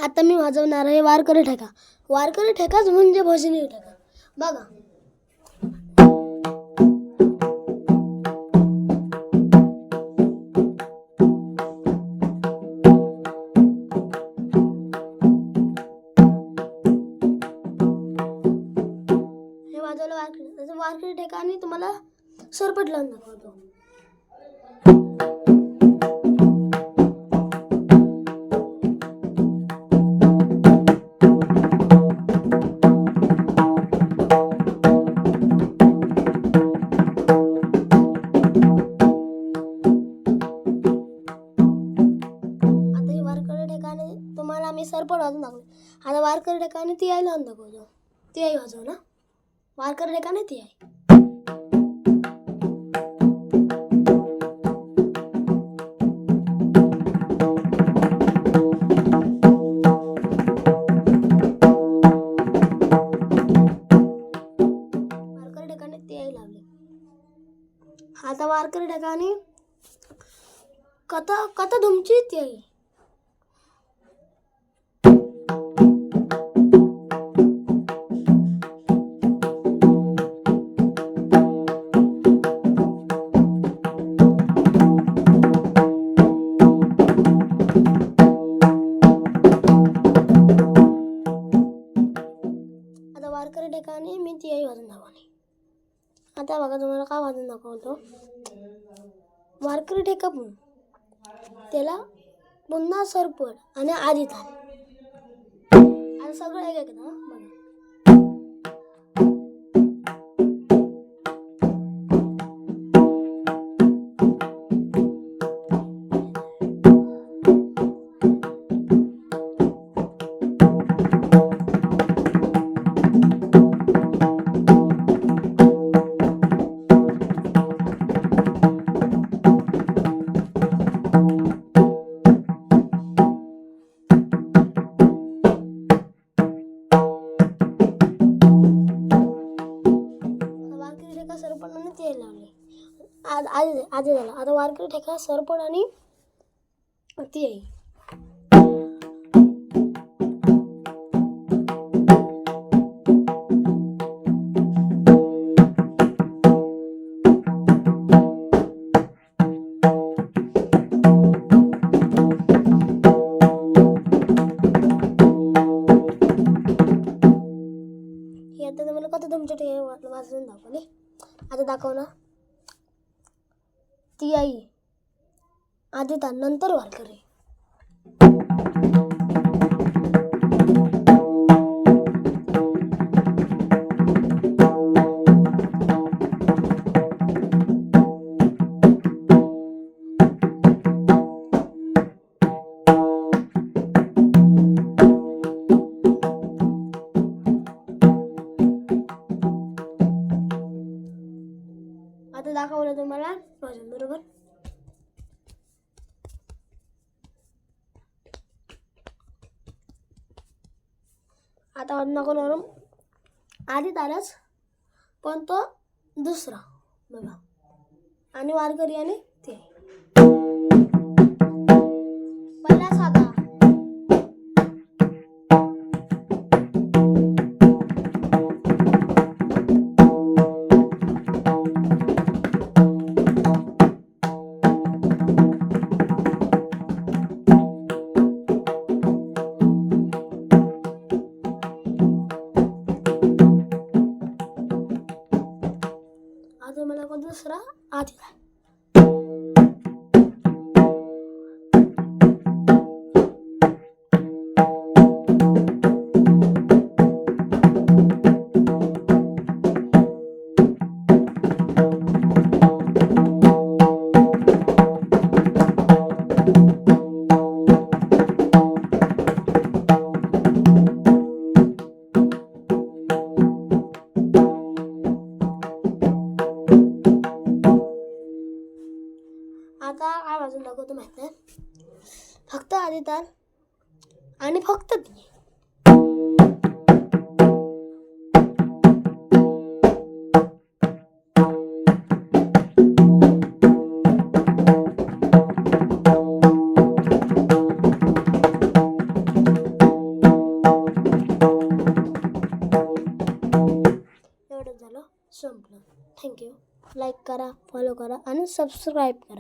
आता मी वाजवणार आहे वारकरी ठेका. वारकरी ठेकाच म्हणजे भजनी ठेका. बघा, हे वाजवलं वारकरी. त्याचं वारकरी ठेका आणि तुम्हाला सरपट लावून दाखवतो. तुम्हाला आम्ही सरपट वाजवून दाखवतो. आता वारकरी ठेकाने ती आई लावून दाखवतो. ती आई वाजव ना. वारकरी ठेकाने ती आई. वारकरी ठेकाने ती आई लावली. आता वारकरी ठेकाने कथा कथा तुमची ती आई. वारकरी ठिकाणी मी ती आई वाजून दाखवली. आता बघा तुम्हाला काय वाजून दाखवतो. वारकरी ठेका पण त्याला पुन्हा सरपट आणि आधी थांब. आता सगळं एक एकदा बघा. सरपण आणि तेल लावले. आधी झालं. आता वारकरी ठेका सरपण आणि ती आई. हे आता तुम्हाला कथा तुमच्या ठिकाणी वाजवून दाखवली. आता दाखव ना. ती आई आधी नंतर वारकरी. आता दाखवलं तुम्हाला भजन, बरोबर. आता वाजून आधी आलाच पण तो दुसरा बघा. आणि वारकरी आणि ते पहिला साधा. मला कोण दुसरा आधी. आता काय वाजून दाखवतो माहित आहे. फक्त आधी ताल आणि फक्त ती. संपलं. थँक्यू. लाईक करा, फॉलो करा आणि सबस्क्राईब करा.